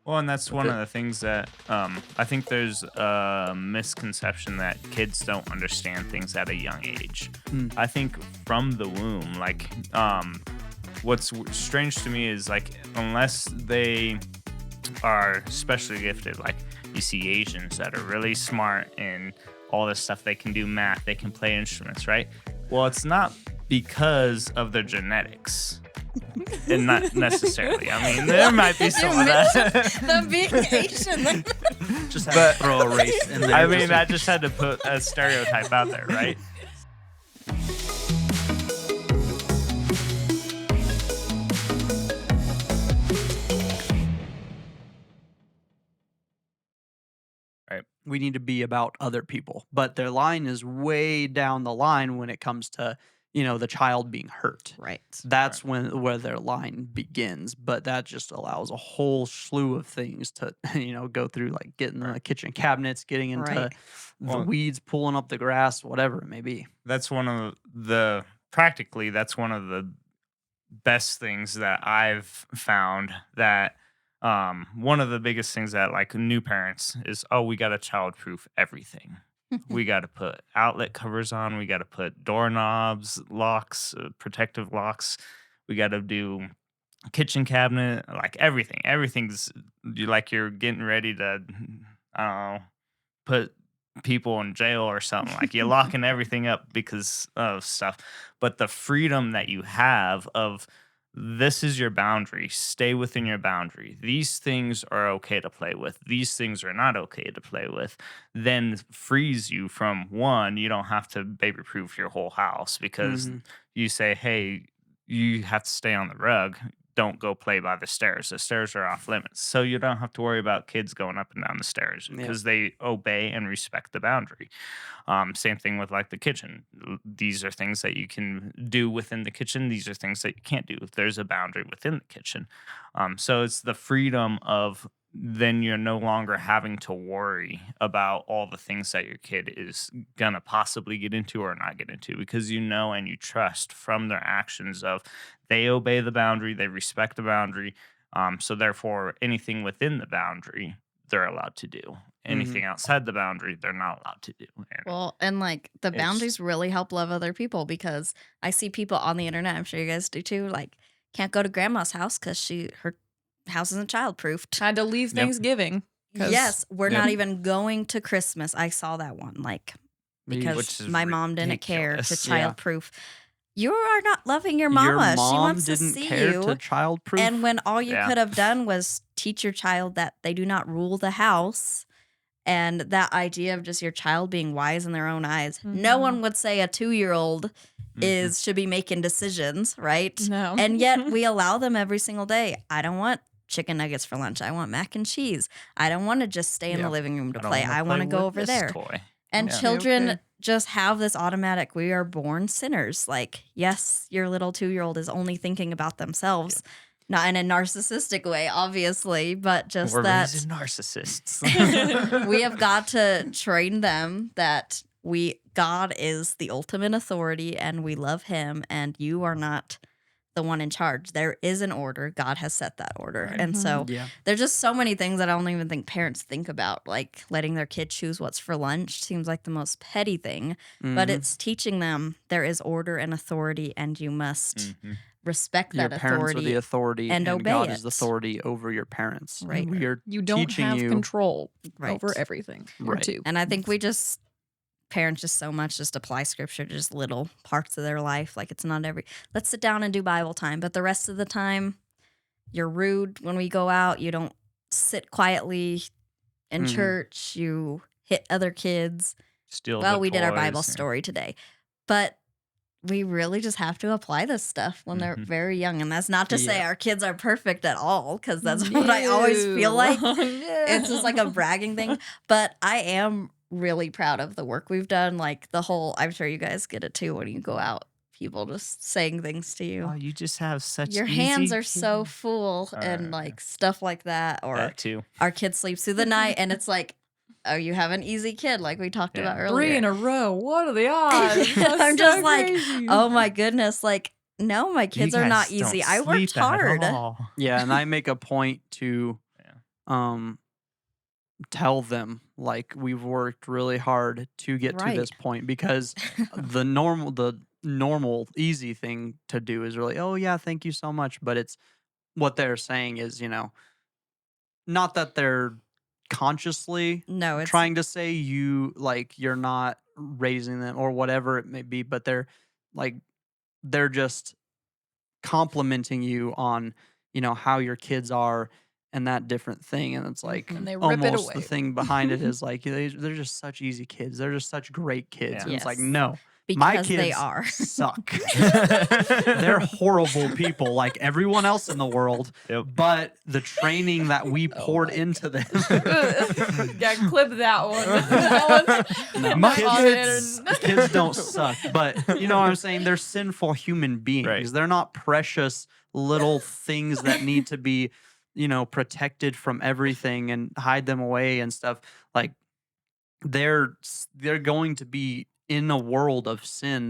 Well, and that's one of the things that I think there's a misconception that kids don't understand things at a young age. Mm. I think from the womb, like, what's strange to me is like, unless they are specially gifted, like you see Asians that are really smart and all this stuff, they can do math, they can play instruments, right? Well, it's not because of their genetics. And not necessarily. I mean, there might be some of that. Them being Asian. Just had to throw a race in there. I mean, I just had to put a stereotype out there, right? We need to be about other people, but their line is way down the line when it comes to, the child being hurt. Right. That's where their line begins, but that just allows a whole slew of things to, go through, like getting the kitchen cabinets, getting into Right. the weeds, pulling up the grass, whatever it may be. That's one of the best things that I've found, that one of the biggest things that like new parents is, we got to child-proof everything. We got to put outlet covers on. We got to put doorknobs, locks, protective locks. We got to do kitchen cabinet, like everything. Everything's like you're getting ready to, I don't know, put people in jail or something. Like you're locking everything up because of stuff. But the freedom that you have of, this is your boundary. Stay within your boundary. These things are okay to play with. These things are not okay to play with. Then frees you from, one, you don't have to baby-proof your whole house because you say, hey, you have to stay on the rug. Don't go play by the stairs. The stairs are off limits. So you don't have to worry about kids going up and down the stairs because they obey and respect the boundary. Same thing with like the kitchen. These are things that you can do within the kitchen. These are things that you can't do if there's a boundary within the kitchen. So it's the freedom of, then you're no longer having to worry about all the things that your kid is gonna possibly get into or not get into, because you know and you trust from their actions of, they obey the boundary, they respect the boundary. So therefore, anything within the boundary, they're allowed to do. Anything outside the boundary, they're not allowed to do. And Well, and like the boundaries really help love other people, because I see people on the internet, I'm sure you guys do too, like can't go to grandma's house because her house isn't childproofed. Had to leave Thanksgiving. Yes, we're not even going to Christmas. I saw that one, like, because my mom didn't care to childproof. You are not loving your mama. Your mom she wants didn't to see care you. to childproof. And when all you could have done was teach your child that they do not rule the house, and that idea of just your child being wise in their own eyes. No one would say a 2-year-old should be making decisions, right? No. And yet we allow them every single day. I don't want chicken nuggets for lunch. I want mac and cheese. I don't want to just stay in the living room to play. I want to go over there. toy. And children just have this automatic, we are born sinners. Like, yes, your little 2-year-old is only thinking about themselves. Not in a narcissistic way, obviously, but just We're that raising narcissists. we have got to train them that God is the ultimate authority and we love him, and you are not the one in charge. There is an order. God has set that order. Right. And so there's just so many things that I don't even think parents think about, like letting their kid choose what's for lunch seems like the most petty thing, but it's teaching them there is order and authority, and you must respect that your parents authority. are the authority, and obey God it. is the authority over your parents. Right. And we are You don't teaching have you control Right. over everything. Right. Too. And I think parents just so much just apply scripture to just little parts of their life. Like, it's not let's sit down and do Bible time, but the rest of the time you're rude when we go out. You don't sit quietly in church. You hit other kids. We did our Bible story today, but we really just have to apply this stuff when they're very young. And that's not to say our kids are perfect at all, because that's what I always feel like. It's just like a bragging thing. But I am really proud of the work we've done. Like I'm sure you guys get it too when you go out. People just saying things to you. Oh, you just have such your easy hands are kids. so full and like stuff like that. Or That too. our kid sleeps through the night and it's like, oh, you have an easy kid, like we talked about earlier. 3 in a row. What are the odds? That's I'm just so like, crazy. oh my goodness. Like, no, my kids You are not guys don't easy. I worked sleep at hard. all. Yeah, and I make a point to um tell them like we've worked really hard to get to Right. this point, because the normal easy thing to do is really, oh yeah, thank you so much, but it's what they're saying is, not that they're consciously No, it's trying to say you like you're not raising them or whatever it may be, but like they're just complimenting you on, how your kids are and that different thing. And it's like Mhm. And they rip it almost the away. thing behind it is like they're just such easy kids. They're just such great kids. Yeah. And it's like, Yes. no, my because they kids are. suck. They're horrible people like everyone else in the world. Yep. But the training that we Oh poured my into them. Yeah, clip that one. That one's No, My on kids- it. kids don't suck, but you know what I'm saying? They're sinful human beings. Right. They're not precious little things that need to be, protected from everything and hide them away and stuff. Like they're going to be in a world of sin.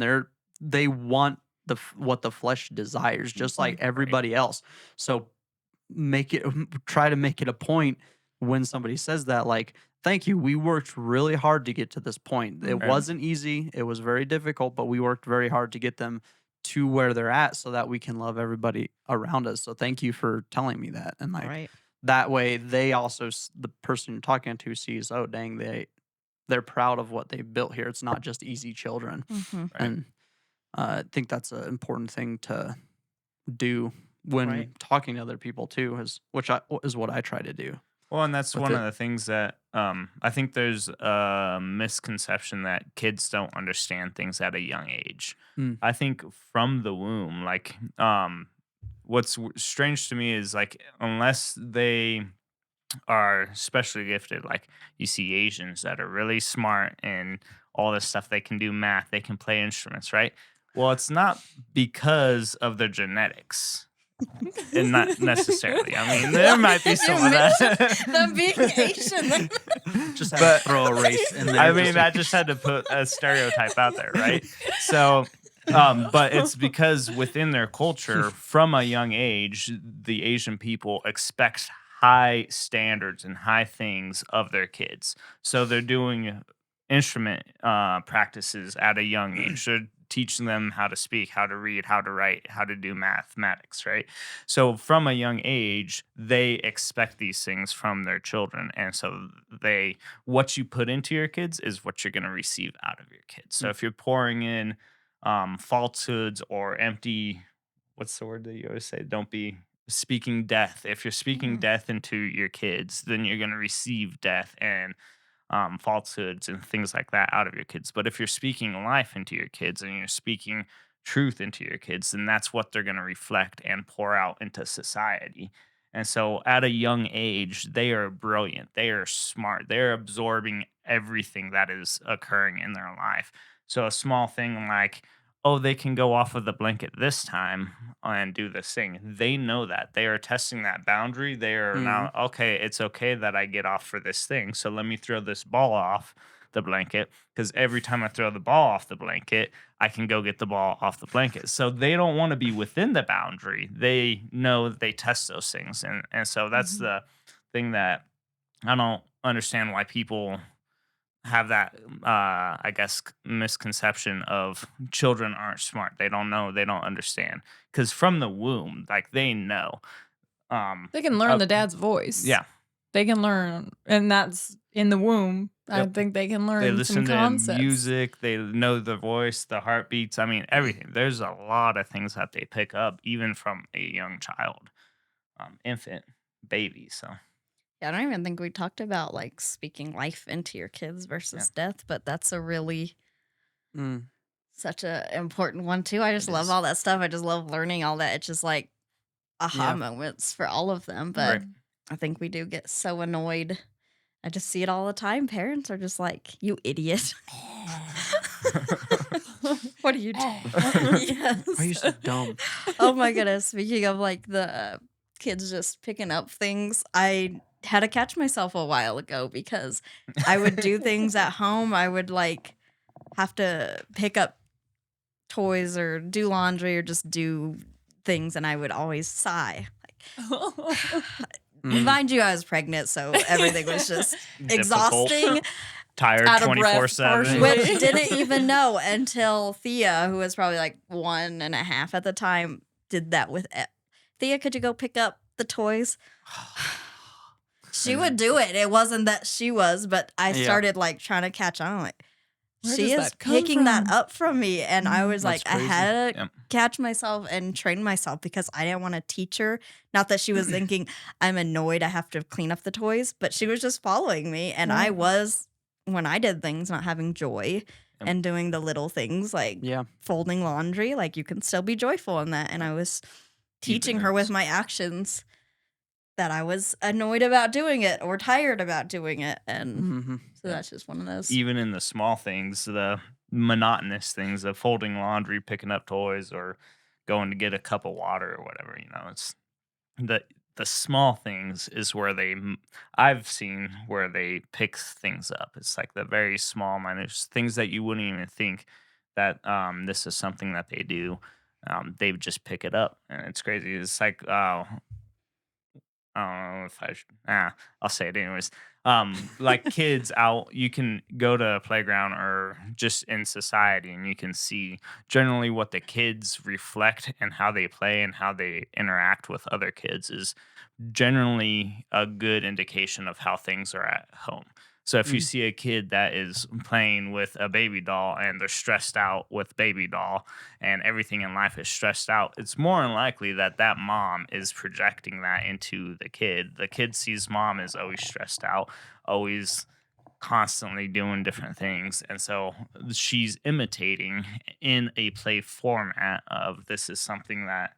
They want what the flesh desires, just like everybody else. So try to make it a point when somebody says that, like, thank you, we worked really hard to get to this point. It Mhm. wasn't easy, it was very difficult, but we worked very hard to get them to where they're at so that we can love everybody around us. So thank you for telling me that. And like Right. that way they also the person you're talking to sees, oh dang, they're proud of what they've built here. It's not just easy children. Mhm. Right. And I think that's an important thing to do when Right. talking to other people too, is what I try to do. Well, and that's with one it. of the things that I think there's a misconception that kids don't understand things at a young age. Mm. I think from the womb, like what's strange to me is like unless they are specially gifted, like you see Asians that are really smart and all this stuff, they can do math, they can play instruments, right? Well, it's not because of their genetics. And not necessarily. I mean, there might be some of that. Them being Asian. Just had But- to throw a race in there. I mean, I just had to put a stereotype out there, right? So, but it's because within their culture, from a young age, the Asian people expect high standards and high things of their kids. So they're doing instrument practices at a young age. They're teaching them how to speak, how to read, how to write, how to do mathematics, right? So from a young age, they expect these things from their children. And so what you put into your kids is what you're going to receive out of your kids. So if you're pouring in falsehoods or empty, what's the word that you always say? Don't be speaking death. If you're speaking Mhm. death into your kids, then you're going to receive death and falsehoods and things like that out of your kids. But if you're speaking life into your kids and you're speaking truth into your kids, then that's what they're going to reflect and pour out into society. And so at a young age, they are brilliant. They are smart. They're absorbing everything that is occurring in their life. So a small thing like, oh, they can go off of the blanket this time and do this thing. They know that. They are testing that boundary. They are now, okay, it's okay that I get off for this thing. So let me throw this ball off the blanket, because every time I throw the ball off the blanket, I can go get the ball off the blanket. So they don't want to be within the boundary. They know they test those things. And so that's the thing that I don't understand why people have that I guess misconception of children aren't smart. They don't know, they don't understand. Because from the womb, like they know. They can learn the dad's voice. Yeah. They can learn, and that's in the womb. I Yep. think they can They learn listen some to concepts. music, they know the voice, the heartbeats. I mean, everything. There's a lot of things that they pick up, even from a young child, infant, baby. So Yeah, I don't even think we talked about like speaking life into your kids versus death, but that's a really Mm. such a important one too. I just It love is. all that stuff. I just love learning all that. It's just like aha Yeah. moments for all of them. But Right. I think we do get so annoyed. I just see it all the time. Parents are just like, you idiot. What are you doing? Yes. Why are you so dumb? Oh my goodness. Speaking of like the kids just picking up things, I had to catch myself a while ago because I would do things at home. I would like have to pick up toys or do laundry or just do things, and I would always sigh. Like, Mind you, I was pregnant, so everything was just Difficult. exhausting. Tired Out of breath, 24/7. partially. Which didn't even know until Thea, who was probably like 1.5 at the time, did that with Thea, could you go pick up the toys? She would do it. It wasn't that she was, but I Yeah. started like trying to catch on. Like, Where she does is that come picking that from? up from me. And I was That's like, I crazy. had to Yep. catch myself and train myself because I didn't want to teach her. Not that she was thinking, I'm annoyed I have to clean up the toys, but she was just following me. And I was, when I did things, not having joy and doing the little things like Yeah. folding laundry. Like, you can still be joyful in that. And I was teaching her with my actions that I was annoyed about doing it or tired about doing it. And Mm-hmm. so that's just one of those. Even in the small things, the monotonous things of folding laundry, picking up toys, or going to get a cup of water or whatever, it's the small things is where I've seen where they pick things up. It's like the very small, minute things that you wouldn't even think that this is something that they do. They just pick it up, and it's crazy. It's like, I don't know if I should. I'll say it anyways. Like kids out, you can go to a playground or just in society, and you can see generally what the kids reflect and how they play and how they interact with other kids is generally a good indication of how things are at home. So if you see a kid that is playing with a baby doll and they're stressed out with baby doll and everything in life is stressed out, it's more than likely that that mom is projecting that into the kid. The kid sees mom is always stressed out, always constantly doing different things. And so she's imitating in a play format of this is something that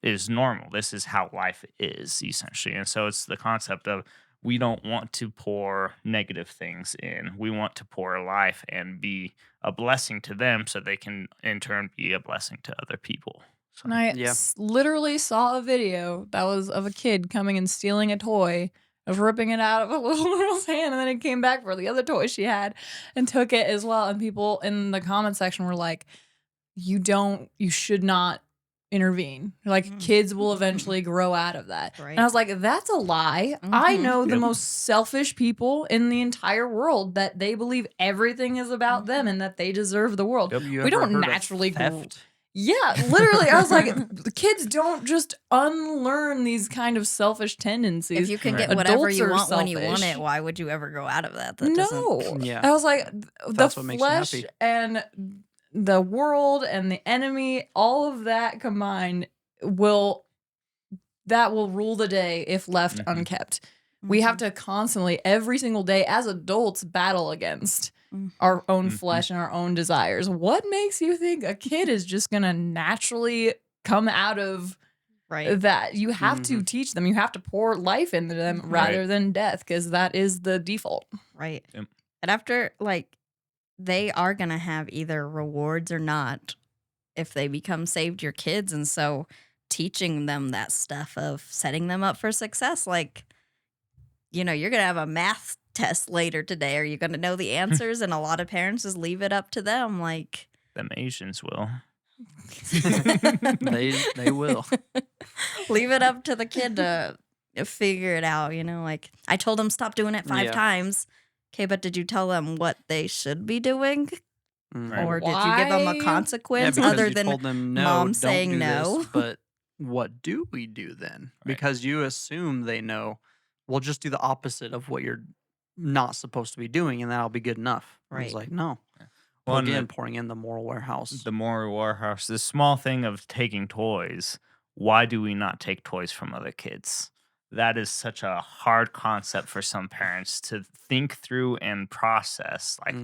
is normal. This is how life is, essentially. And so it's the concept of we don't want to pour negative things in. We want to pour life and be a blessing to them so they can in turn be a blessing to other people. So, And I Yeah. literally saw a video that was of a kid coming and stealing a toy, of ripping it out of a little girl's hand, and then it came back for the other toy she had and took it as well. And people in the comment section were like, you should not intervene. Like, kids will eventually grow out of that. Right. And I was like, that's a lie. I know the Yep. most selfish people in the entire world that they believe everything is about them and that they deserve the world. Yep. You We ever don't heard of naturally grow. theft? Yeah, literally. I was like, the kids don't just unlearn these kind of selfish tendencies. If you can Right. get whatever Adults you are want when you want selfish. it, why would you ever grow out of that? That No. doesn't. Yeah. I was like, the That's what makes you flesh happy. and the world and the enemy, all of that combined will rule the day if left Mhm. unkept. We have to constantly, every single day, as adults, battle against our own Mhm. flesh and our own desires. What makes you think a kid is just gonna naturally come out of Right. that? You have to teach them. You have to pour life into them rather than death, because that is the default. Right. Yep. And after, like, they are going to have either rewards or not if they become saved your kids. And so teaching them that stuff of setting them up for success, like, you're going to have a math test later today. Are you going to know the answers? And a lot of parents just leave it up to them. Like, Them Asians will. They will. leave it up to the kid to figure it out, like I told them stop doing it 5 Yeah. times. Okay, but did you tell them what they should be doing? Mhm. Or did you give them a Why? consequence because other you than told them no, mom don't saying do no? this, but what do we do then? Because you assume they know. We'll just do the opposite of what you're not supposed to be doing, and that'll be good enough. And it's Right. like, no. Well, Again, and pouring in the moral warehouse. the moral warehouse, the small thing of taking toys. Why do we not take toys from other kids? That is such a hard concept for some parents to think through and process. Like,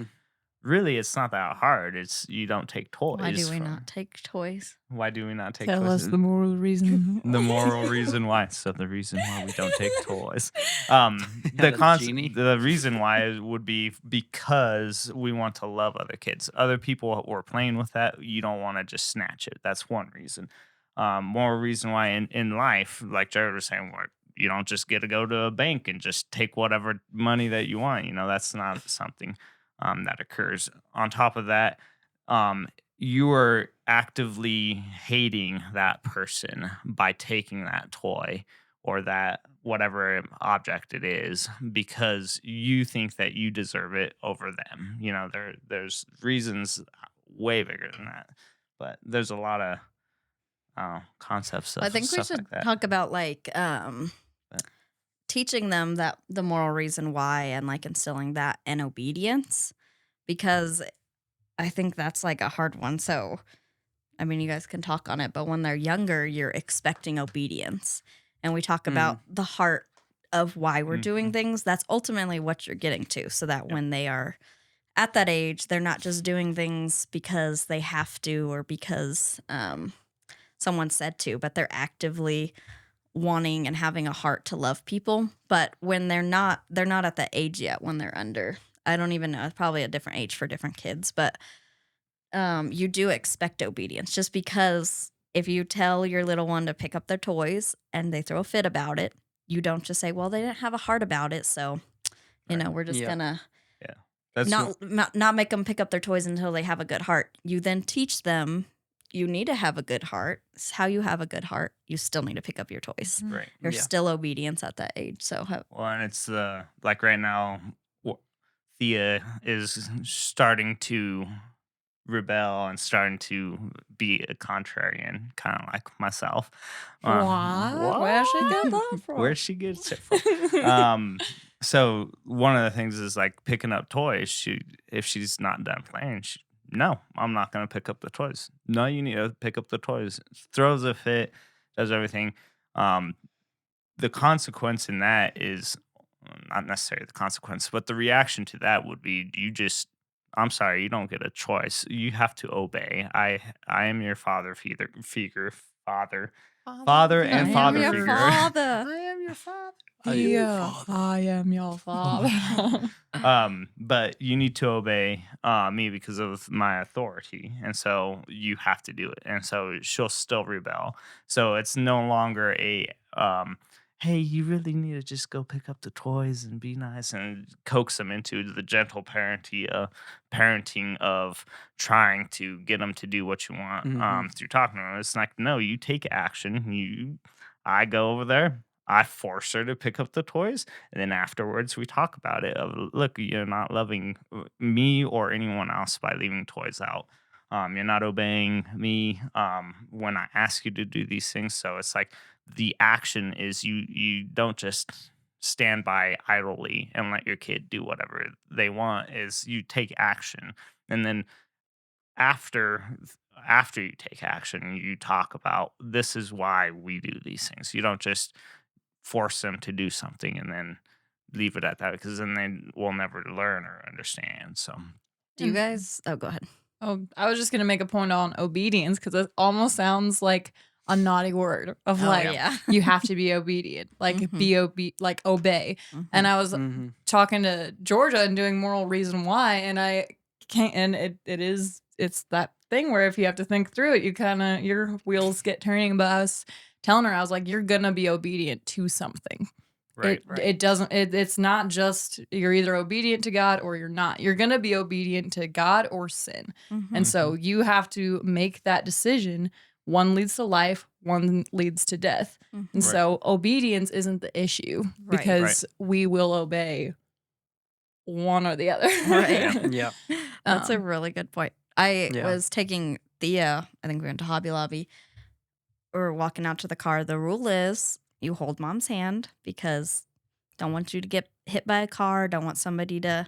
really, it's not that hard. It's you don't take toys. Why do we from- not take toys? Why do we not take Tell toys? us the moral reason. The moral reason why. So the reason why we don't take toys. The genie. The reason why would be because we want to love other kids. Other people were playing with that. You don't want to just snatch it. That's one reason. More reason why in life, like Jared was saying, where you don't just get to go to a bank and just take whatever money that you want. That's not something that occurs. On top of that, you are actively hating that person by taking that toy or that whatever object it is because you think that you deserve it over them. There's reasons way bigger than that, but there's a lot of concepts I of think we stuff should like that. talk about like But- teaching them that the moral reason why and like instilling that in obedience, because I think that's like a hard one. So, I mean, you guys can talk on it, but when they're younger, you're expecting obedience. And we talk about the heart of why we're doing things. That's ultimately what you're getting to, so that when they are at that age, they're not just doing things because they have to or because someone said to, but they're actively wanting and having a heart to love people. But when they're not at that age yet. When they're under, I don't even know, it's probably a different age for different kids, but you do expect obedience, just because if you tell your little one to pick up their toys and they throw a fit about it, you don't just say, well, they didn't have a heart about it, so we're just gonna That's not make them pick up their toys until they have a good heart. You then teach them you need to have a good heart. It's how you have a good heart. You still need to pick up your toys. right. There's still obedience at that age. So Well, and it's like right now, Thea is starting to rebel and starting to be a contrarian, kind of like myself. What? Where'd she get that from? Where she gets it from? So one of the things is like picking up toys. If she's not done playing, no, I'm not going to pick up the toys. No, you need to pick up the toys. Throws a fit, does everything. The consequence in that is not necessarily the consequence, but the reaction to that would be I'm sorry, you don't get a choice. You have to obey. I am your father figure. Father and father figure. I am your father. I am your father. But you need to obey me because of my authority, and so you have to do it. And so she'll still rebel. So it's no longer a hey, you really need to just go pick up the toys and be nice and coax them into the gentle parenting of trying to get them to do what you want through talking to them. It's like, no, you take action. I go over there. I force her to pick up the toys, and then afterwards we talk about it. Look, you're not loving me or anyone else by leaving toys out. You're not obeying me when I ask you to do these things. So it's like the action is you don't just stand by idly and let your kid do whatever they want. Is you take action, and then after you take action, you talk about this is why we do these things. You don't just force them to do something and then leave it at that, because then they will never learn or understand. So do you guys go ahead. Oh, I was just gonna make a point on obedience, because it almost sounds like a naughty word of you have to be obedient, like like obey. And I was talking to Georgia and doing moral reason why, and I can't. And it's that thing where if you have to think through it, you your wheels get turning. But I was telling her, I was like, you're gonna be obedient to something. right. It doesn't. It's not just you're either obedient to God or you're not. You're gonna be obedient to God or sin, and so you have to make that decision. One leads to life, one leads to death. And so obedience isn't the issue, because we will obey one or the other. Right. Yeah. That's a really good point. I was taking Thea, I think we went to Hobby Lobby. We were walking out to the car. The rule is you hold mom's hand, because don't want you to get hit by a car. Don't want somebody to,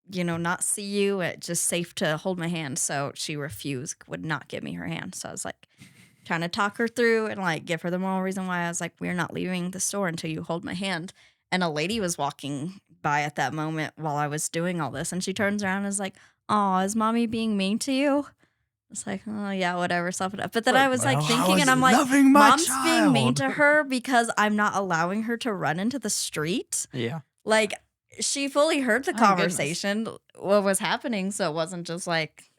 not see you. It's just safe to hold my hand. So she refused, would not give me her hand. So I was like trying to talk her through and like give her the moral reason why. I was like, we're not leaving the store until you hold my hand. And a lady was walking by at that moment while I was doing all this. And she turns around and is like, oh, is mommy being mean to you? It's like, oh, yeah, whatever, stuff it up. But then I was like thinking, and I'm like, mom's being mean to her because I'm not allowing her to run into the street. Yeah. Like, she fully heard the conversation, what was happening. So it wasn't just like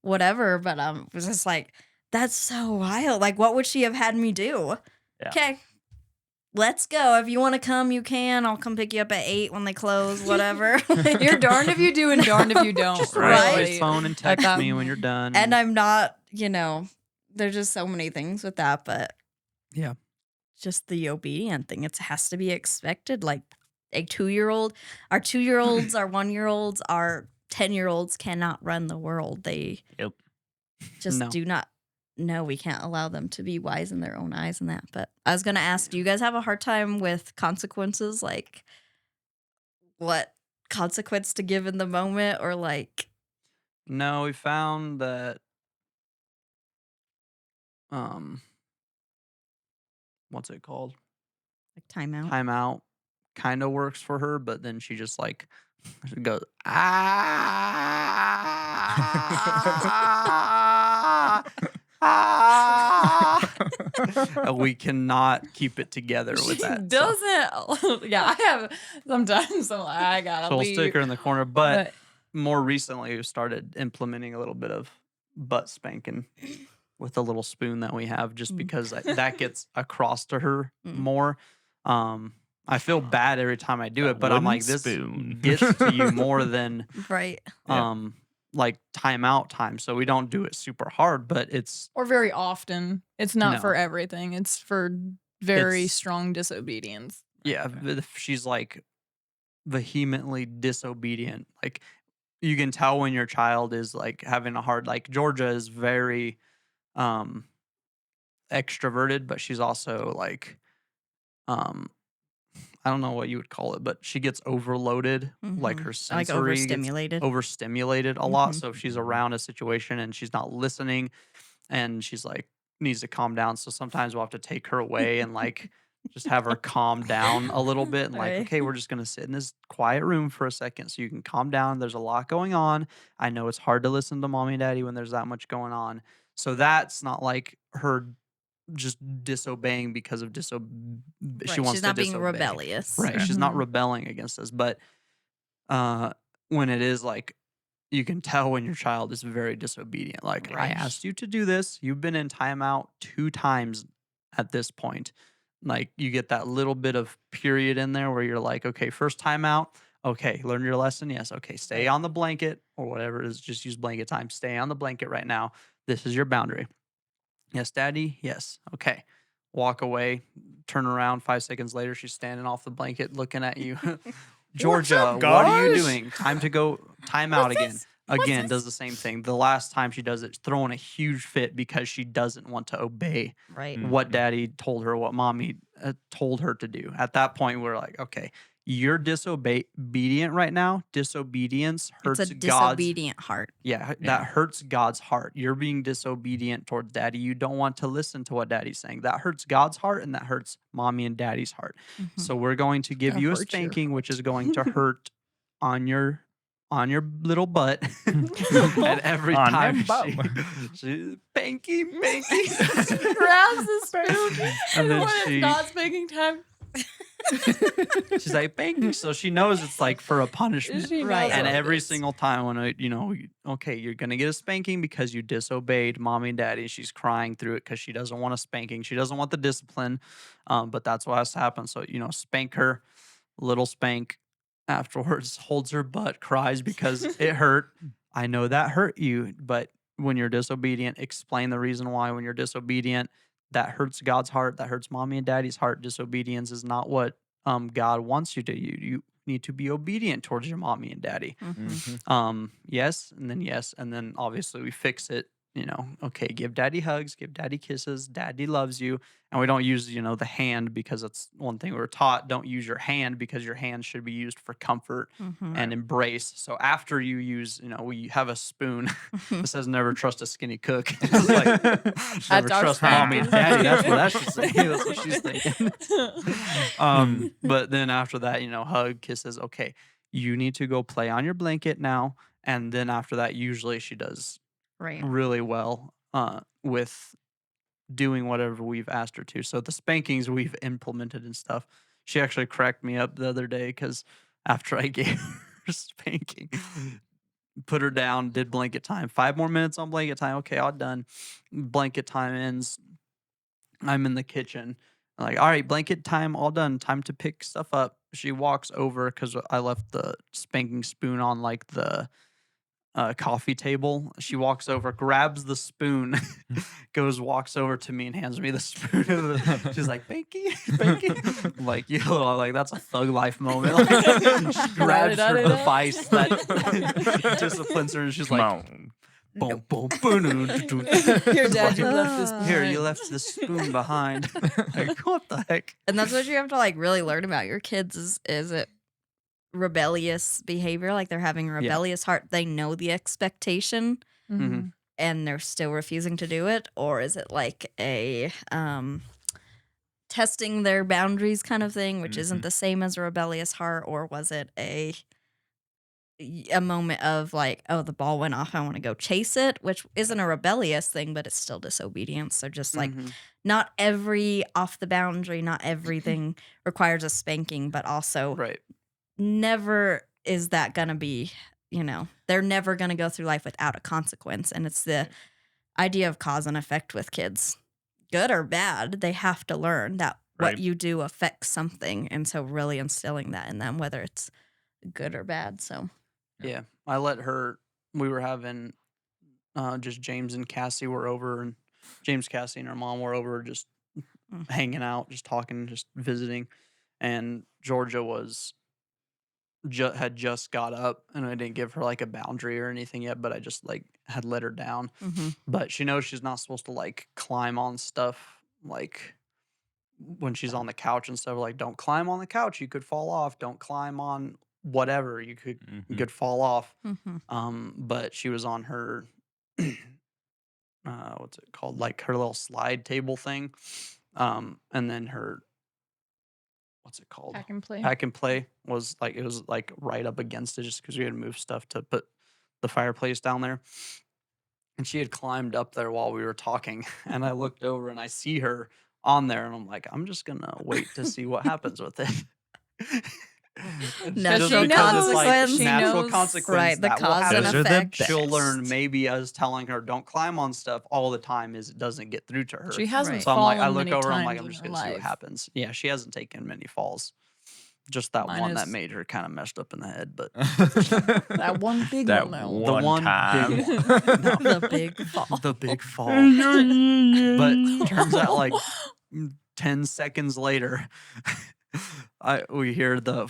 whatever, but it was just like, that's so wild. Like, what would she have had me do? Okay, let's go. If you want to come, you can. I'll come pick you up at 8 when they close, whatever. You're darned if you do and darned if you don't. Just Right? phone and text me when you're done. And I'm not, there's just so many things with that, but yeah. just the obedient thing. It has to be expected. Like a 2-year-old, our 2-year-olds, our 1-year-olds, our 10-year-olds cannot run the world. They Yep. just No. do not. No, we can't allow them to be wise in their own eyes and that. But I was gonna ask, do you guys have a hard time with consequences? Like what consequence to give in the moment, or like No, we found that what's it called? timeout? Timeout kind of works for her, but then she just like goes ah, ah. We cannot keep it together with She that. doesn't. Yeah, I have sometimes. I'm like, I gotta So we'll leave. stick her in the corner, but But more recently we've started implementing a little bit of butt spanking with a little spoon that we have, just because that gets across to her more. I feel bad every time I do it, but I'm wooden like, this spoon. gets to you more than Right. like timeout time. So we don't do it super hard, but it's or very often. It's not for No. everything. It's for very It's- strong disobedience. yeah. If she's like vehemently disobedient, like you can tell when your child is like having a hard. Like Georgia is very extroverted, but she's also like I don't know what you would call it, but she gets overloaded, like her Like sensory gets overstimulated. overstimulated a lot. Mhm. So if she's around a situation and she's not listening, and she's like needs to calm down. So sometimes we'll have to take her away and like just have her calm down a little bit, and like, Right. okay, we're just gonna sit in this quiet room for a second so you can calm down. There's a lot going on. I know it's hard to listen to mommy and daddy when there's that much going on. So that's not like her just disobeying because of she Right. wants She's to not being disobey. rebellious. Right. She's not Mhm. rebelling against us. But when it is like, you can tell when your child is very disobedient. Like, I Right. asked you to do this. You've been in timeout 2 times at this point. Like, you get that little bit of period in there where you're like, okay, first timeout. Okay, learn your lesson. Yes. Okay, stay Right. on the blanket or whatever it is. Just use blanket time. Stay on the blanket right now. This is your boundary. Yes, daddy. Yes. Okay. Walk away. Turn around. 5 seconds later, she's standing off the blanket looking at you. Georgia, what are you guys? doing? Time to go. Time out again. this? Again, this? does the same thing. The last time she does it, throwing a huge fit because she doesn't want to obey Right. what daddy told her, what mommy told her to do. At that point, we're like, okay, you're disobedient right now. Disobedience It's hurts a God's. disobedient heart. Yeah, Yeah. that hurts God's heart. You're being disobedient towards daddy. You don't want to listen to what daddy's saying. That hurts God's heart, and that hurts mommy and daddy's heart. Mhm. So we're going to give Gonna you a hurt your spanking, which heart. is going to hurt on your little butt. And every On time them bum. she spanky. Grabs the spoon. And then when she- it's not spanking time, She's like, spanking. So she knows it's like for a punishment. she knows Right. And what it every is. single time when okay, you're gonna get a spanking because you disobeyed mommy and daddy. She's crying through it because she doesn't want a spanking. She doesn't want the discipline, but that's what has to happen. So spank her, little spank. Afterwards, holds her butt, cries because it hurt. I know that hurt you, but when you're disobedient, explain the reason why. When you're disobedient, that hurts God's heart. That hurts mommy and daddy's heart. Disobedience is not what God wants you to do. You need to be obedient towards your mommy and daddy. Mhm. Yes, and then obviously we fix it. Okay, give daddy hugs, give daddy kisses. Daddy loves you, and we don't use the hand because that's one thing we were taught. Don't use your hand because your hand should be used for comfort Mhm. and embrace. So after you use, we have a spoon. It says never trust a skinny cook. It's like, never our trust mommy and spanking. daddy. That's what that should say. That's what she's thinking. But then after that, hug, kisses. Okay, you need to go play on your blanket now. And then after that, usually she does Right. really well with doing whatever we've asked her to. So the spankings we've implemented and stuff. She actually cracked me up the other day because after I gave her spanking, put her down, did blanket time. 5 more minutes on blanket time. Okay, all done. Blanket time ends. I'm in the kitchen. I'm like, all right, blanket time, all done. Time to pick stuff up. She walks over because I left the spanking spoon on like the coffee table. She walks over, grabs the spoon, walks over to me and hands me the spoon. She's like, "Banky, Banky." I'm like, yo, like that's a thug life moment. Like, she grabs her Da-da-da-da-da. device that disciplines her, and she's Come like, on. boom, boom, boom, Here, Dad, you left this here, behind. you left the spoon behind. Like, what the heck? And that's what you have to like really learn about your kids is it rebellious behavior, like they're having a rebellious heart, they know the expectation Mhm. and they're still refusing to do it, or is it like a testing their boundaries kind of thing, which isn't the same as a rebellious heart, or was it a moment of like, oh, the ball went off, I want to go chase it, which isn't a rebellious thing, but it's still disobedience. So just like not every off the boundary, not everything requires a spanking, but also Right. never is that gonna be, they're never gonna go through life without a consequence. And it's the idea of cause and effect with kids. Good or bad, they have to learn that Right. what you do affects something. And so really instilling that in them, whether it's good or bad. So Yeah, I let her. We were having just James and Cassie were over, and James, Cassie, and her mom were over, just hanging out, just talking, just visiting. And Georgia had just got up, and I didn't give her like a boundary or anything yet, but I just like had let her down. But she knows she's not supposed to like climb on stuff, like when she's on the couch and stuff. Like, don't climb on the couch, you could fall off. Don't climb on whatever, you could fall off. But she was on her what's it called, like her little slide table thing, and then her, what's it called, pack and play was like, it was like right up against it, just because we had to move stuff to put the fireplace down there, and she had climbed up there while we were talking, and I looked over and I see her on there, and I'm like, I'm just gonna wait to see what happens with it. Natural Just because it's like consequence. She natural knows. consequence, Right, the that will cause and happen. Those are the effect. best. She'll learn, maybe us telling her don't climb on stuff all the time is it doesn't get through to her. She hasn't Right. So I'm fallen like, I look many over, I'm times like, I'm in just her gonna see what life. happens. Yeah, she hasn't taken many falls. Just that Mine one that is- made her kind of messed up in the head, but That one big That one, though. one, The one time. big one. The big fall. the big fall. But turns out like 10 seconds later, we hear the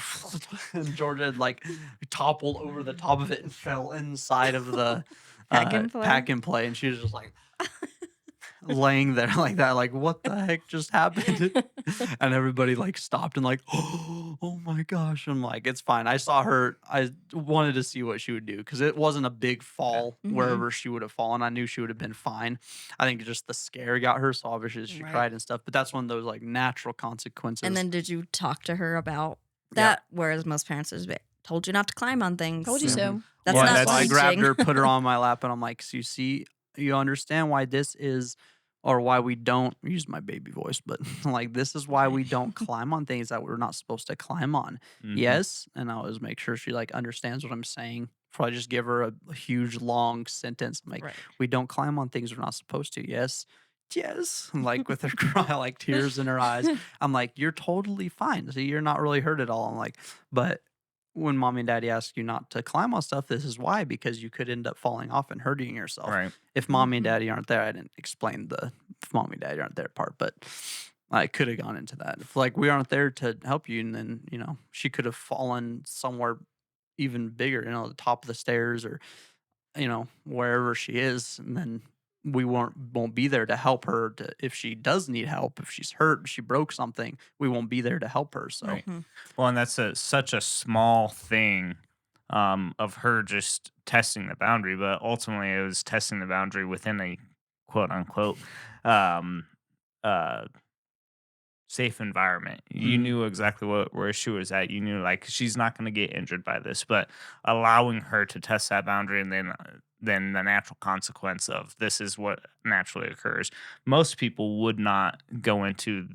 and Georgia had like toppled over the top of it and fell inside of the Pack and play? pack and play, and she was just like laying there like that, like, what the heck just happened? And everybody like stopped and like, oh my gosh. I'm like, it's fine. I saw her. I wanted to see what she would do, because it wasn't a big fall wherever she would have fallen. I knew she would have been fine. I think just the scare got her, so obviously she Right. cried and stuff. But that's one of those like natural consequences. And then did you talk to her about Yeah. that? Whereas most parents would be, told you not to climb on things. Told you so. That's Well, not that's- So I grabbed teaching. her, put her on my lap, and I'm like, so you understand why this is, or why we don't use my baby voice, but like, this is why we don't climb on things that we're not supposed to climb on. Yes. And I always make sure she like understands what I'm saying before I just give her a huge long sentence. I'm like, Right. we don't climb on things we're not supposed to. Yes. Yes. And like with her cry, like tears in her eyes. I'm like, you're totally fine. So you're not really hurt at all. I'm like, but when mommy and daddy ask you not to climb on stuff, this is why, because you could end up falling off and hurting yourself. Right. If mommy and daddy aren't there, I didn't explain the if mommy and daddy aren't there part, but I could have gone into that. If like we aren't there to help you, and then, she could have fallen somewhere even bigger, the top of the stairs, or, wherever she is, and then we won't be there to help her if she does need help. If she's hurt, if she broke something, we won't be there to help her. So Right. Well, and that's such a small thing of her just testing the boundary, but ultimately it was testing the boundary within a quote unquote uh, safe environment. You knew exactly where she was at. You knew like she's not going to get injured by this, but allowing her to test that boundary, and then the natural consequence of this is what naturally occurs. Most people would not go into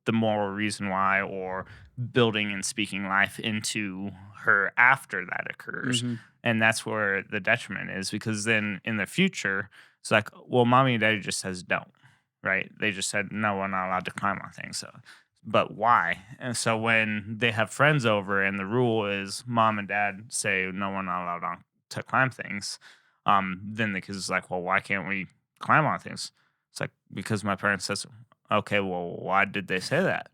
the moral reason why, or building and speaking life into her after that occurs. And that's where the detriment is, because then in the future, it's like, well, mommy and daddy just says don't, right? They just said, no, we're not allowed to climb on things. So, but why? And so when they have friends over and the rule is mom and dad say, no, we're not allowed to climb things, then the kids is like, well, why can't we climb on things? It's like, because my parents says, okay, well, why did they say that?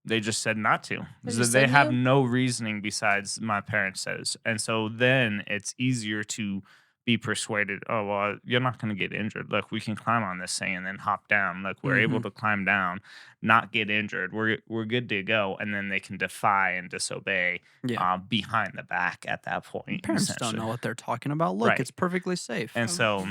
They just said not to. They So just they said have no? no reasoning besides my parents says. And so then it's easier to be persuaded, oh, well, you're not going to get injured. Look, we can climb on this thing and then hop down. Look, we're able Mhm. to climb down, not get injured. We're good to go. And then they can defy and disobey Yeah. behind the back at that point, Parents don't essentially. know what they're talking about. Look, Right. it's perfectly safe. And so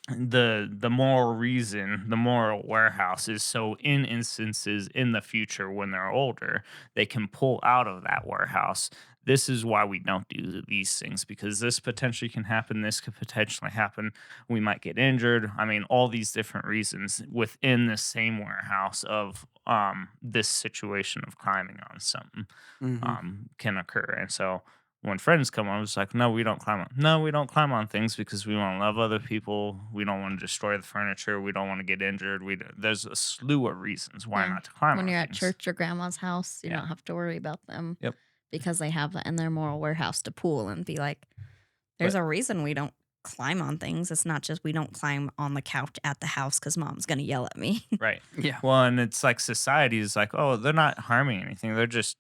the moral reason, the moral warehouse is so in instances in the future when they're older, they can pull out of that warehouse. This is why we don't do these things, because this potentially can happen. This could potentially happen. We might get injured. I mean, all these different reasons within the same warehouse of this situation of climbing on something can occur. And so when friends come on, it's like, no, we don't climb on. No, we don't climb on things because we want to love other people. We don't want to destroy the furniture. We don't want to get injured. There's a slew of reasons why Yeah. not to climb When on you're at things. church or grandma's house, you Yeah. don't have to worry about them. Yep. Because they have that in their moral warehouse to pool and be like, there's But- a reason we don't climb on things. It's not just we don't climb on the couch at the house because mom's going to yell at me. Right. Yeah. Well, and it's like society is like, oh, they're not harming anything. They're just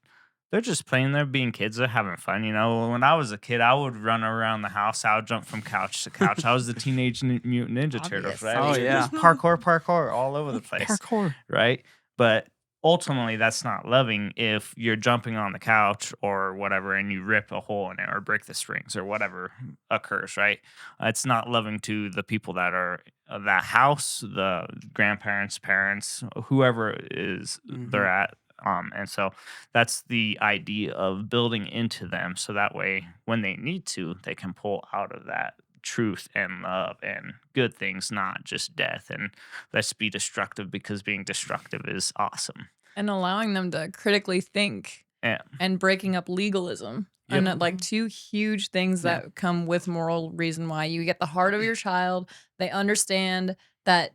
playing. They're being kids. They're having fun. You know, when I was a kid, I would run around the house. I would jump from couch to couch. I was the Teenage Mutant Ninja Turtles, right? Oh, yeah. Just parkour all over the place. Parkour. Right? But ultimately, that's not loving if you're jumping on the couch or whatever and you rip a hole in it or break the springs or whatever occurs, right? It's not loving to the people that are that house, the grandparents, parents, whoever is they're at. And so that's the idea of building into them. So that way, when they need to, they can pull out of that truth and love and good things, not just death. And let's be destructive because being destructive is awesome. And allowing them to critically think Yeah. and breaking up legalism. Yep. And like two huge things that come with moral reason why. You get the heart of your child. They understand that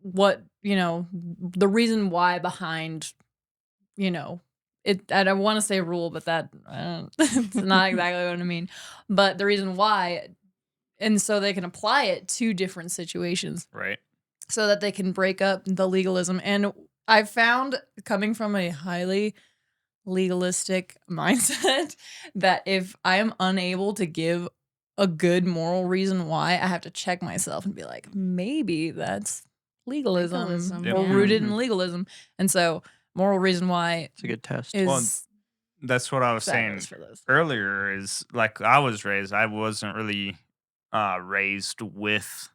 what, the reason why behind, I don't want to say rule, but that it's not exactly what I mean. But the reason why, and so they can apply it to different situations. Right. So that they can break up the legalism. And I found, coming from a highly legalistic mindset, that if I am unable to give a good moral reason why, I have to check myself and be like, maybe that's legalism Yep. or yeah. rooted in legalism. And so moral reason why It's a good test. is Well, that's what I was saying fabulous for this. earlier is like I was raised. I wasn't really raised with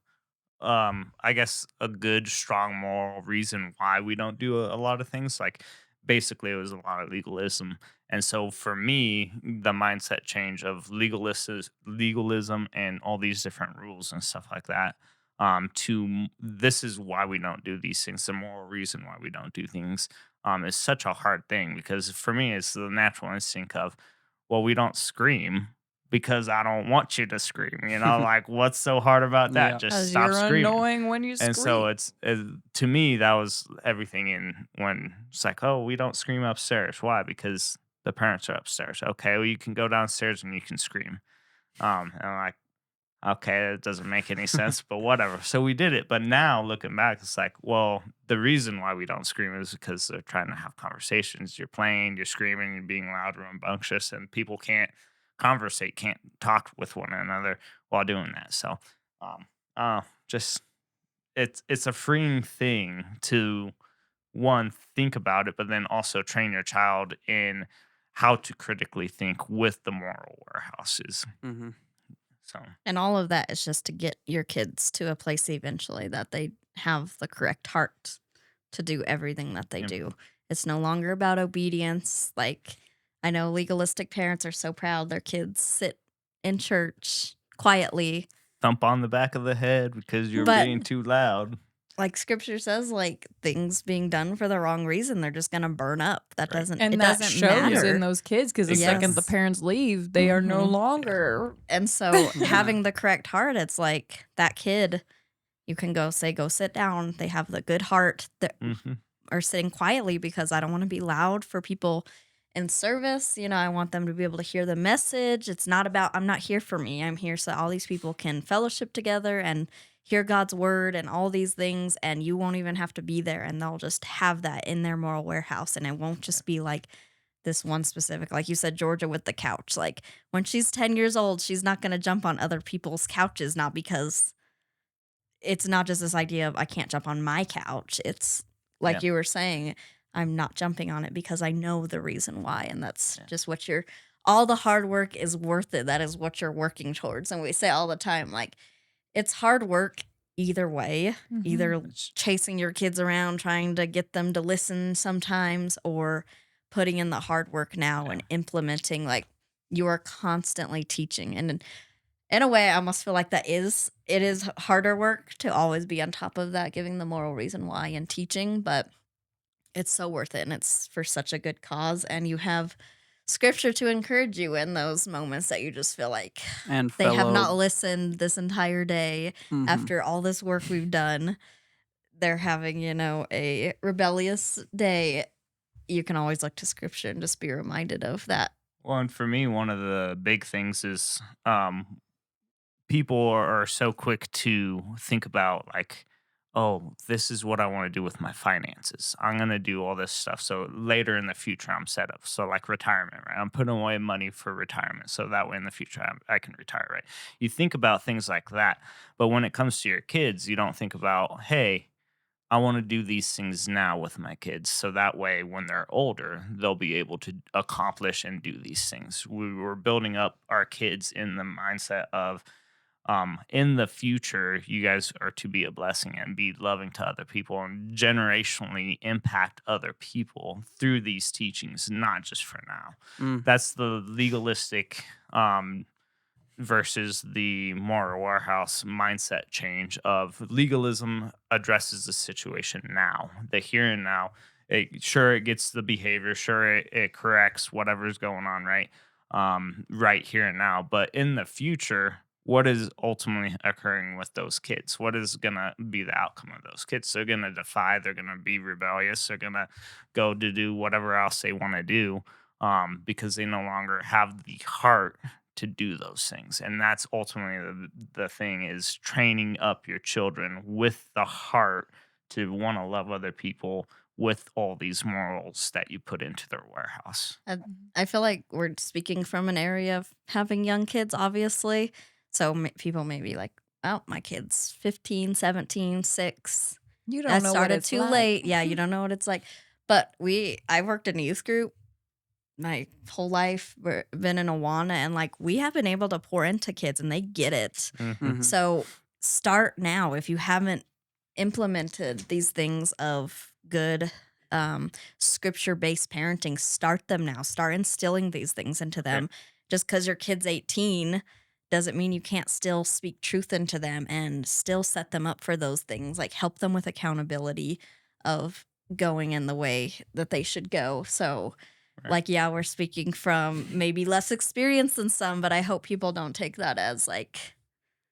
I guess a good strong moral reason why we don't do a lot of things. Like basically it was a lot of legalism. And so for me, the mindset change of legalism and all these different rules and stuff like that, this is why we don't do these things. The moral reason why we don't do things is such a hard thing, because for me it's the natural instinct of, well, we don't scream because I don't want you to scream. Like what's so hard about that? Yeah. Just 'Cause stop you're screaming. annoying when you scream. And so it's to me that was everything in when it's like, oh, we don't scream upstairs. Why? Because the parents are upstairs. Okay, well, you can go downstairs and you can scream. And I'm like, okay, that doesn't make any sense, but whatever. So we did it. But now looking back, it's like, well, the reason why we don't scream is because they're trying to have conversations. You're playing, you're screaming, you're being loud or rambunctious, and people can't conversate, can't talk with one another while doing that. So just it's a freeing thing to one, think about it, but then also train your child in how to critically think with the moral warehouses. Mm-hmm. So And all of that is just to get your kids to a place eventually that they have the correct heart to do everything that they Yep. do. It's no longer about obedience. Like, I know legalistic parents are so proud their kids sit in church quietly. thump on the back of the head because you're But- being too loud. Like scripture says, like things being done for the wrong reason, they're just gonna burn up. That Right. doesn't And it that doesn't shows matter. in those kids, because the second the Yes. parents leave, they are no Mhm. longer. And so having the correct heart, it's like that kid, you can go sit down. They have the good heart that Mm-hmm. are sitting quietly because I don't want to be loud for people in service. I want them to be able to hear the message. It's not about, I'm not here for me. I'm here so all these people can fellowship together and hear God's word and all these things. And you won't even have to be there. And they'll just have that in their moral warehouse. And it won't just be like this one specific, like you said, Georgia with the couch. Like when she's 10 years old, she's not going to jump on other people's couches, not because it's not just this idea of I can't jump on my couch. It's Yeah. like you were saying, I'm not jumping on it because I know the reason why. And that's just what all the hard work is worth it. That is what you're working towards. And we say all the time, like, it's hard work either way, either It's- chasing your kids around, trying to get them to listen sometimes, or putting in the hard work now and implementing. Like, you are constantly teaching. And in a way, I almost feel like it is harder work to always be on top of that, giving the moral reason why and teaching, but it's so worth it, and it's for such a good cause, and you have scripture to encourage you in those moments that you just feel like And they have not fellow, listened this entire day Mhm. after all this work we've done. They're having, a rebellious day. You can always look to scripture and just be reminded of that. Well, and for me, one of the big things is people are so quick to think about, like, oh, this is what I want to do with my finances. I'm going to do all this stuff. So later in the future, I'm set up. So, like retirement, right? I'm putting away money for retirement. So that way in the future, I can retire, right? You think about things like that. But when it comes to your kids, you don't think about, hey, I want to do these things now with my kids. So that way, when they're older, they'll be able to accomplish and do these things. We were building up our kids in the mindset of, in the future, you guys are to be a blessing and be loving to other people and generationally impact other people through these teachings, not just for now. Mm. That's the legalistic versus the moral warehouse mindset change of legalism addresses the situation now, the here and now. It gets the behavior, sure it corrects whatever's going on, right? Right here and now. But in the future, what is ultimately occurring with those kids? What is gonna be the outcome of those kids? They're gonna defy, they're gonna be rebellious, they're gonna go to do whatever else they want to do, because they no longer have the heart to do those things. And that's ultimately the thing, is training up your children with the heart to want to love other people with all these morals that you put into their warehouse. I feel like we're speaking from an area of having young kids, obviously. So people may be like, oh, my kid's 15, 17, 6. You don't That know what started it's too like. late. Yeah, you don't know what it's like. But I worked in a youth group my whole life. Been in Awana, and like we have been able to pour into kids, and they get it. Mhm. So start now if you haven't implemented these things of good scripture-based parenting. Start them now. Start instilling these things into them. Just because your kid's 18 doesn't mean you can't still speak truth into them and still set them up for those things. Like help them with accountability of going in the way that they should go. So like, yeah, we're speaking from maybe less experience than some, but I hope people don't take that as like,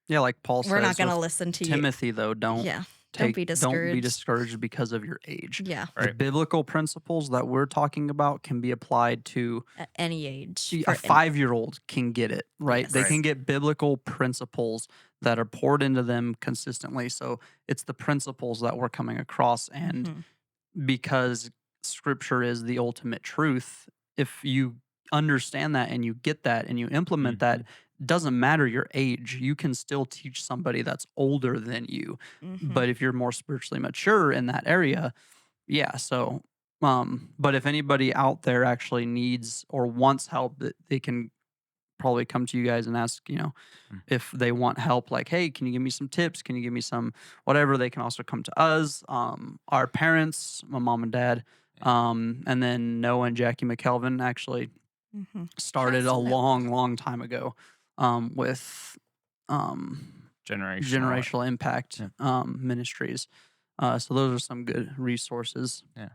Yeah, like Paul we're not says going to with listen to Timothy, though, don't Yeah. Don't be discouraged. discouraged because of your age. Yeah. The Right. biblical principles that we're talking about can be applied to At any age. a 5-year-old can get it, right? They Yes. can get biblical principles that are poured into them consistently. So it's the principles that we're coming across. And Mhm. because scripture is the ultimate truth, if you understand that and you get that and you implement that, doesn't matter your age, you can still teach somebody that's older than you. Mhm. But if you're more spiritually mature in that area, yeah. So, but if anybody out there actually needs or wants help, that they can probably come to you guys and ask, if they want help, like, hey, can you give me some tips? Can you give me some whatever? They can also come to us, our parents, my mom and dad, and then Noah and Jackie McKelvin actually Mhm. started a Shout out. long time ago with Generational. Generational Impact Ministries. So those are some good resources. Yeah,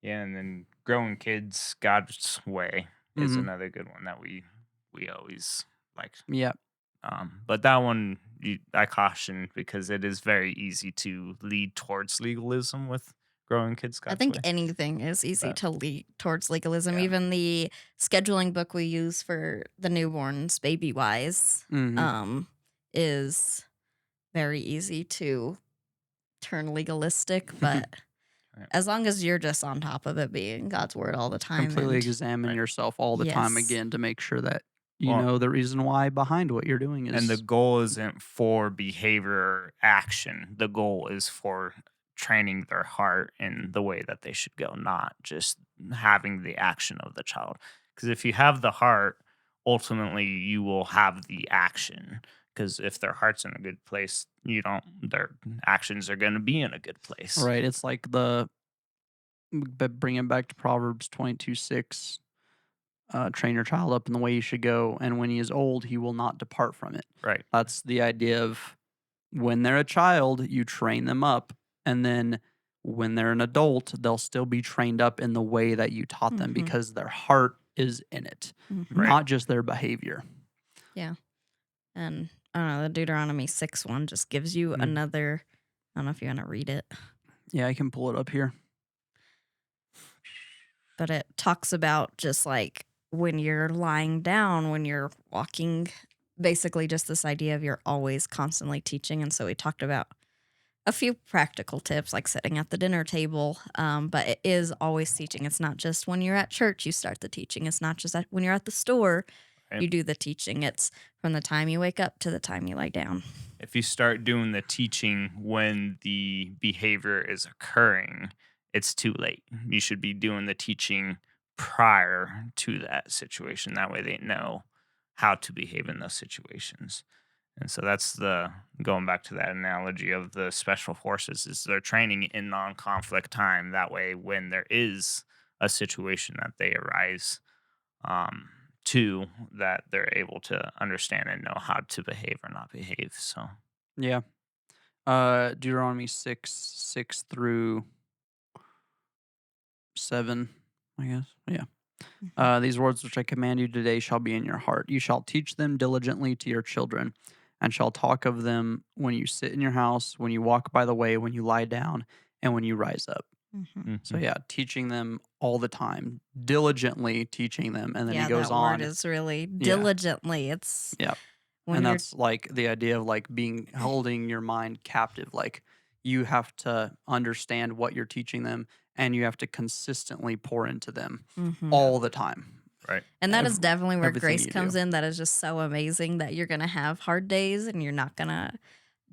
and then growing kids God's way is Mhm. another good one that we always like. Yeah. But that one I caution, because it is very easy to lead towards legalism with growing kids I God's think way. anything is easy But to lead towards legalism. yeah, Even the scheduling book we use for the newborns, Baby Wise, Mm-hmm. is very easy to turn legalistic. But right, as long as you're just on top of it being God's word all the time, Completely and examine right. yourself all the time yes, again to make sure that you Well, know the reason why behind what you're doing and the is goal isn't for behavior or action. The goal is for training their heart in the way that they should go, not just having the action of the child. Because if you have the heart, ultimately you will have the action. Because if their heart's in a good place, their actions are going to be in a good place. right. It's like but bring it back to Proverbs 22:6. Train your child up in the way you should go, and when he is old, he will not depart from it. Right. That's the idea of when they're a child, you train them up, and then when they're an adult, they'll still be trained up in the way that you taught them hmm because their heart is in it, Right. not just their behavior. yeah. And I don't know, the Deuteronomy 6:1 just gives you another. I don't know if you want to read it, Yeah, I can pull it up here. but it talks about just like when you're lying down, when you're walking, basically just this idea of you're always constantly teaching. And so we talked about a few practical tips like sitting at the dinner table, but it is always teaching. It's not just when you're at church you start the teaching. It's not just when you're at the store Right. you do the teaching. It's from the time you wake up to the time you lie down. If you start doing the teaching when the behavior is occurring, it's too late. You should be doing the teaching prior to that situation. That way they know how to behave in those situations. And so that's the going back to that analogy of the special forces is they're training in non-conflict time. That way when there is a situation that they arise um, to, that they're able to understand and know how to behave or not behave. So Yeah. Deuteronomy 6:6-7, I guess. Yeah. These words which I command you today shall be in your heart. You shall teach them diligently to your children, and shall talk of them when you sit in your house, when you walk by the way, when you lie down, and when you rise up. So mhm. yeah, teaching them all the time, diligently teaching them, and then he Yeah, goes that word on. is really Yeah, diligently. It's yeah. when And you're that's like the idea of like being holding your mind captive. Like you have to understand what you're teaching them and you have to consistently pour into them Mhm. all the time. Right. And that is definitely where Everything grace you comes do. in. That is just so amazing that you're going to have hard days and you're not going to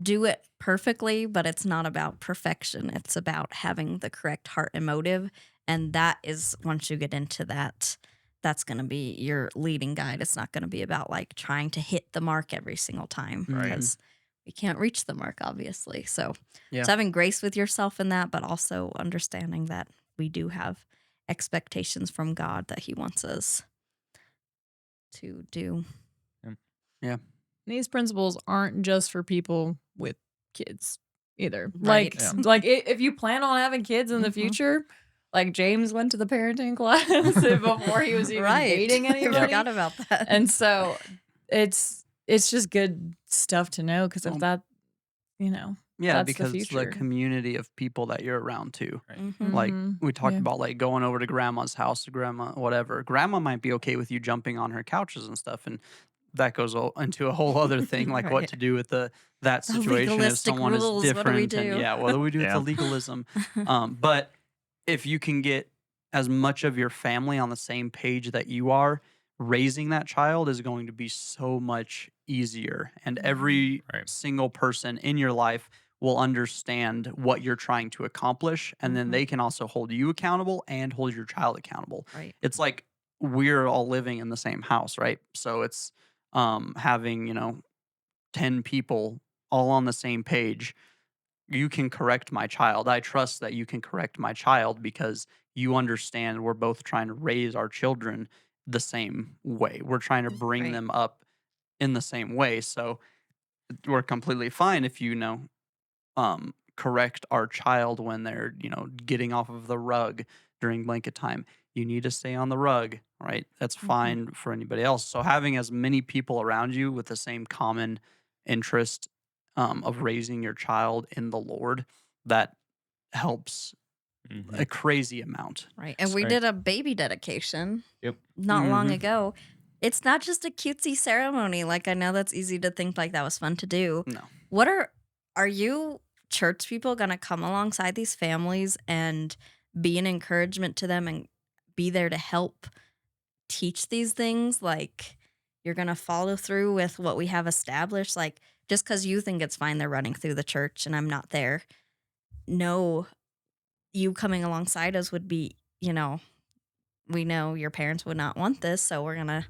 do it perfectly, but it's not about perfection. It's about having the correct heart and motive. And that is, once you get into that, that's going to be your leading guide. It's not going to be about like trying to hit the mark every single time Right. because we can't reach the mark, obviously. So Yeah. it's having grace with yourself in that, but also understanding that we do have expectations from God that He wants us to do. Yeah. These principles aren't just for people with kids either. Right. Yeah. Like if you plan on having kids in the Mhm. future, like James went to the parenting class before he was even Right. dating I anybody. forgot about that. And so it's just good stuff to know because if Well, that, you know, yeah, that's the because it's the future. community of people that you're around too. Right. Mhm. Like Mhm. we talked Yeah. about like going over to grandma's house, to grandma, whatever. Grandma might be okay with you jumping on her couches and stuff. And that goes into a whole other thing, like what Right. to do with that The situation if legalistic someone is rules. What do we different. And do? yeah, what do we do with the Yeah. legalism? But if you can get as much of your family on the same page that you are, raising that child is going to be so much easier. And every Right. single person in your life will understand what you're trying to accomplish. And then Mhm. they can also hold you accountable and hold your child accountable. Right. It's like we're all living in the same house, right? So it's having, 10 people all on the same page. You can correct my child. I trust that you can correct my child because you understand we're both trying to raise our children the same way. We're trying to bring Right. them up in the same way. So we're completely fine if correct our child when they're, getting off of the rug during blanket time. You need to stay on the rug, right? That's Mhm. fine for anybody else. So having as many people around you with the same common interest of raising your child in the Lord, that helps a crazy amount. Right. And That's we right. did a baby dedication Yep. not long Mhm. ago. It's not just a cutesy ceremony. Like, I know that's easy to think like that was fun to do. No. What are you church people going to come alongside these families and be an encouragement to them and be there to help teach these things? Like, you're going to follow through with what we have established? Like, just because you think it's fine, they're running through the church and I'm not there. No, you coming alongside us would be, we know your parents would not want this, so we're going to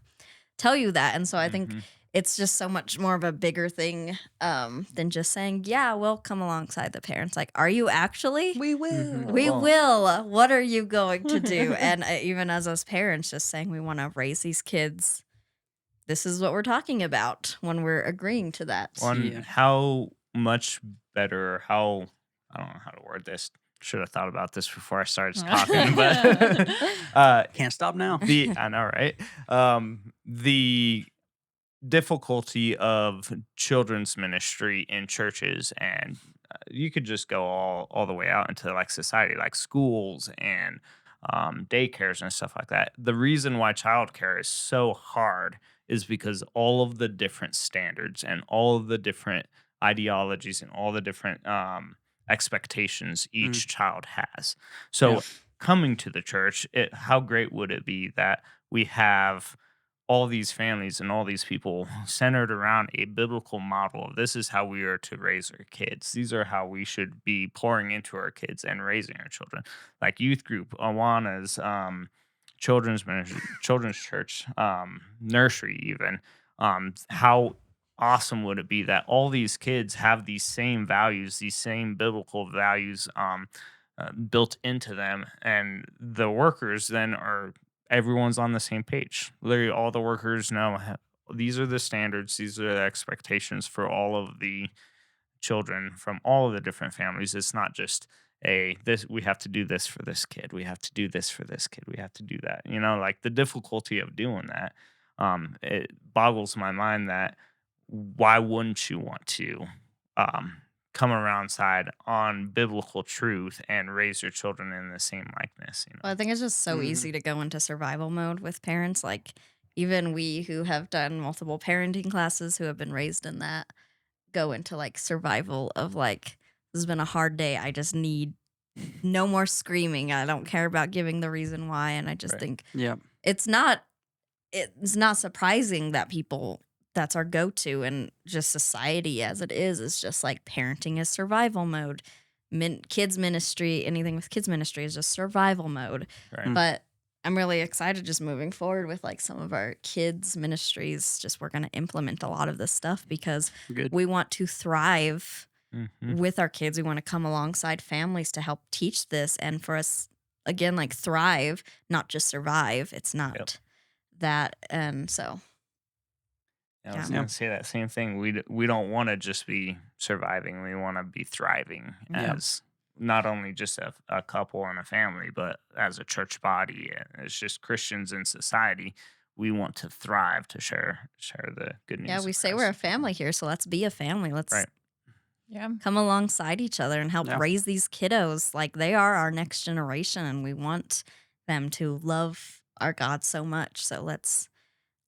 tell you that. And so I think Mhm. it's just so much more of a bigger thing than just saying, yeah, we'll come alongside the parents. Like, are you actually? We will. Mhm. We Well- will. What are you going to do? And even as us parents, just saying we want to raise these kids. This is what we're talking about when we're agreeing to that. On Yeah. how much better, how I don't know how to word this. Should have thought about this before I started talking, but Can't stop now. I know, right? The difficulty of children's ministry in churches, and you could just go all the way out into like society, like schools and daycares and stuff like that. The reason why childcare is so hard is because all of the different standards and all of the different ideologies and all the different expectations each child has. So Yeah. coming to the church, how great would it be that we have all these families and all these people centered around a biblical model of this is how we are to raise our kids. These are how we should be pouring into our kids and raising our children. Like youth group, Awana's children's ministry, children's church, nursery, even. How awesome would it be that all these kids have these same values, these same biblical values built into them, and the workers then are everyone's on the same page. Literally, all the workers know these are the standards, these are the expectations for all of the children from all of the different families. It's not just this we have to do this for this kid, we have to do this for this kid, we have to do that. Like the difficulty of doing that. It boggles my mind that why wouldn't you want to come around side on biblical truth and raise your children in the same likeness? Well, I think it's just so easy to go into survival mode with parents. Like, even we who have done multiple parenting classes, who have been raised in that, go into like survival of like, this has been a hard day. I just need no more screaming. I don't care about giving the reason why. And I just Right. think Yeah. it's not surprising that people, that's our go-to, and just society as it is just like parenting is survival mode. Kids ministry, anything with kids ministry is just survival mode. Right. But I'm really excited just moving forward with like some of our kids ministries. Just we're going to implement a lot of this stuff because Good. we want to thrive Mhm. with our kids. We want to come alongside families to help teach this, and for us, again, like thrive, not just survive. It's not that. And so I was Yeah. going to say that same thing. We don't want to just be surviving. We want to be thriving Yeah. as not only just a couple and a family, but as a church body. And it's just Christians in society. We want to thrive to share the good news. yeah, we of say Christ. we're a family here, so let's be a family. Let's Right. Yeah. come alongside each other and help Yeah. raise these kiddos. Like, they are our next generation, and we want them to love our God so much. So let's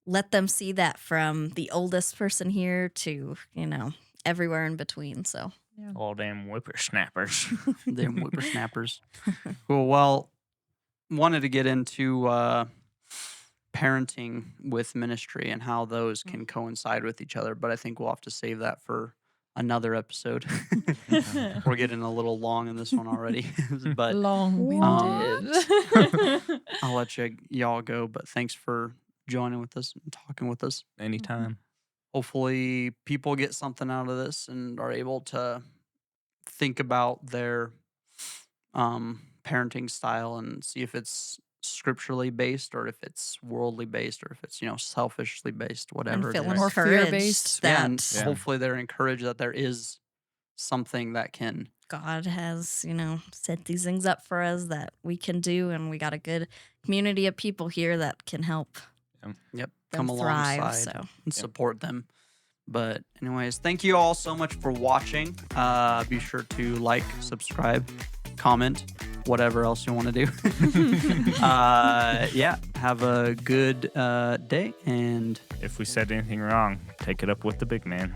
let them see that from the oldest person here to, everywhere in between. So All damn whippersnappers. Them whippersnappers. Cool. Well, wanted to get into parenting with ministry and how those can coincide with each other, but I think we'll have to save that for another episode. We're getting a little long in this one already, but Long-winded. I'll let y'all go. But thanks for joining with us and talking with us. Anytime. Hopefully people get something out of this and are able to think about their parenting style and see if it's scripturally based or if it's worldly based or if it's selfishly based, and whatever it feel is. Or encouraged fear-based. Yeah, that and Yeah. hopefully they're encouraged that there is something that can God has, set these things up for us that we can do, and we got a good community of people here that can help Yep. them Come thrive. alongside So and support them. But anyways, thank you all so much for watching. Be sure to like, subscribe, comment, whatever else you want to do. Yeah, have a good day. And If we said anything wrong, take it up with the big man.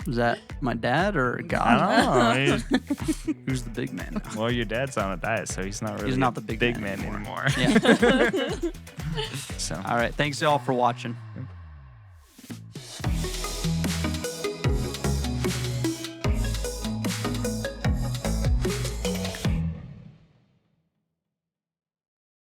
is that my dad or God? I don't know. Who's the big man now? Well, your dad's on a diet, so he's not really not the big man man anymore. Yeah. So. All right. Thanks, y'all, for watching.